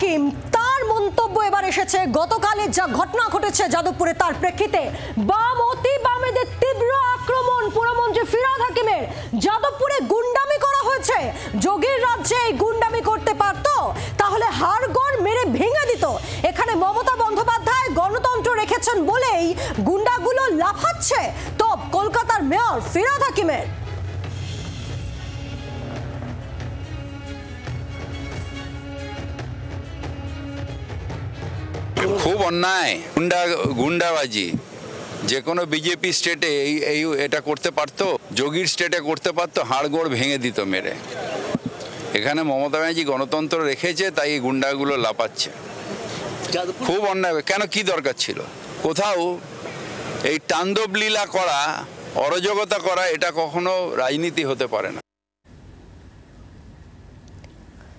হাকিম তার মন্তব্য এবার এসেছে গতকালে যা ঘটনা ঘটেছে যাদবপুরে তার প্রেক্ষিতে বাম অতি বামেদের তীব্র আক্রমণ পুরমন্ত্রী ফিরহাদ হাকিমের। যাদবপুরে গুন্ডামি করা হয়েছে, যোগীর রাজ্যে এই গুন্ডামি করতে পারত তাহলে হাড়গড় মেরে ভেঙে দিত। এখানে মমতা বন্দ্যোপাধ্যায় গণতন্ত্র রেখেছেন বলেই গুন্ডাগুলো লাফাচ্ছে। তো কলকাতার মেয়র ফিরহাদ হাকিমের খুব অন্যায়, গুন্ডাবাজি যে কোনো বিজেপি স্টেটে এই এটা করতে পারতো, যোগীর স্টেটে করতে পারতো, হাড়গোড় ভেঙে দিত মেরে। এখানে মমতা ব্যানার্জি গণতন্ত্র রেখেছে তাই এই গুন্ডাগুলো লাপাচ্ছে। খুব অন্যায়। কেন, কি দরকার ছিল? কোথাও এই তাণ্ডব লীলা করা, অরাজকতা করা, এটা কখনো রাজনীতি হতে পারে না।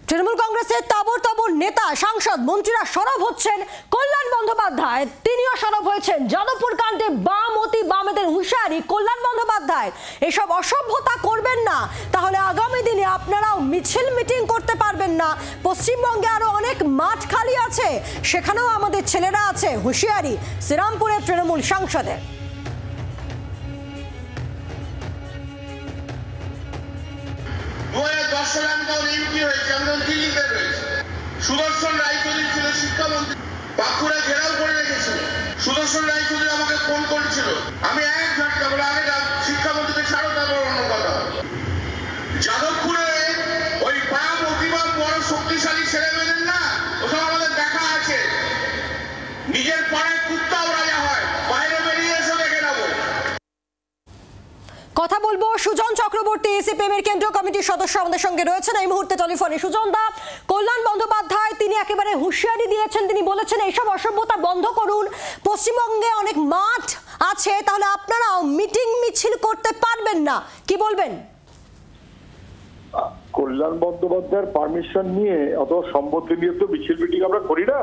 তৃণমূল কংগ্রেসের তাবর নেতা, সাংসদ, মন্ত্রীরা সরব হচ্ছেন। কল্যাণ বন্দ্যোপাধ্যায় তিনিও সরব হয়েছেন। যাদবপুর কাণ্ডে বাম অতি বামেদের হুঁশিয়ারি কল্যাণ বন্দ্যোপাধ্যায়, এসব অসভ্যতা করবেন না, তাহলে আগামী দিনে আপনারাও মিছিল মিটিং করতে পারবেন না। পশ্চিমবঙ্গে আরো অনেক মাঠ খালি আছে, সেখানেও আমাদের ছেলেরা আছে। হুঁশিয়ারি শ্রীরামপুরের তৃণমূল সাংসদের। সুদর্শন রায়চৌধুরী ছিল শিক্ষামন্ত্রী, বাঁকুড়া ঘেরাও করে রেখেছিল। সুদর্শন রায়চৌধুরী আমাকে ফোন করেছিল, আমি এক ঝটকা বলে আগে শিক্ষামন্ত্রীকে ছাড়ো, তারপর অন্য কথা। যাদবপুরে ওই বাম অতিবাম বড় শক্তিশালী ছেলেমেয়েদের না, ওসব আমাদের দেখা আছে। নিজের পাড়ায় কুত্তাও রাজা হয়, বাইরে বেরিয়ে এসে দেখে নেবো। কথা বলবো সুজন চক্রবর্তী, সিপিএম এর কেন্দ্রীয় কমিটির সদস্য আমাদের সঙ্গে রয়েছেন এই মুহূর্তে টেলিফোনে। সুজন দা, কল্যাণ বন্দ্যোপাধ্যায় তিনি একেবারে হুঁশিয়ারি দিয়েছেন, তিনি বলেছেন এইসব অসভ্যতা বন্ধ করুন, পশ্চিমবঙ্গে অনেক মাঠ আছে, তাহলে আপনারাও মিটিং মিছিল করতে পারবেন না, কি বলবেন? কল্যাণ বন্দ্যোপাধ্যায়ের পারমিশন নিয়ে অথবা সম্মতি নিয়ে তো মিছিল মিটিং আমরা করি না।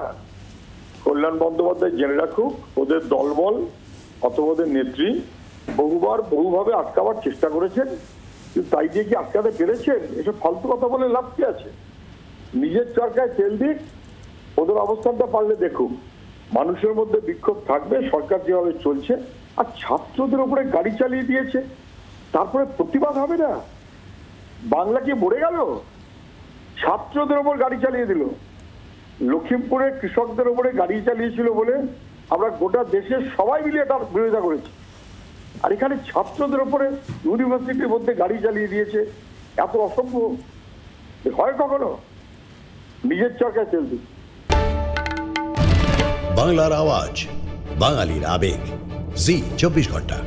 কল্যাণ বন্দ্যোপাধ্যায় জেনে রাখুক, ওদের দলবল অথবা ওদের নেত্রী বহুভাবে আটকাবার চেষ্টা করেছেন, কিন্তু তাই দিয়ে কি আটকাতে পেরেছেন? এসব ফালতু কথা বলে লাভ কি আছে? নিজের চরকায় তেল দিক, ওদের অবস্থানটা পারলে দেখুক। মানুষের মধ্যে বিক্ষোভ থাকবে, সরকার যেভাবে চলছে, আর ছাত্রদের উপরে গাড়ি চালিয়ে দিয়েছে, তারপরে প্রতিবাদ হবে না? বাংলা কি মরে গেল? ছাত্রদের উপর গাড়ি চালিয়ে দিল। লখিমপুরে কৃষকদের উপরে গাড়ি চালিয়েছিল বলে আমরা গোটা দেশের সবাই মিলে এটার বিরোধিতা করেছি, আর এখানে ছাত্রদের উপরে ইউনিভার্সিটির মধ্যে গাড়ি চালিয়ে দিয়েছে। এত অসম্ভব হয় কখনো? নিজের চরকায় তেল দিই। বাংলার আওয়াজ, বাঙালির আবেগ, জি 24 ঘন্টা।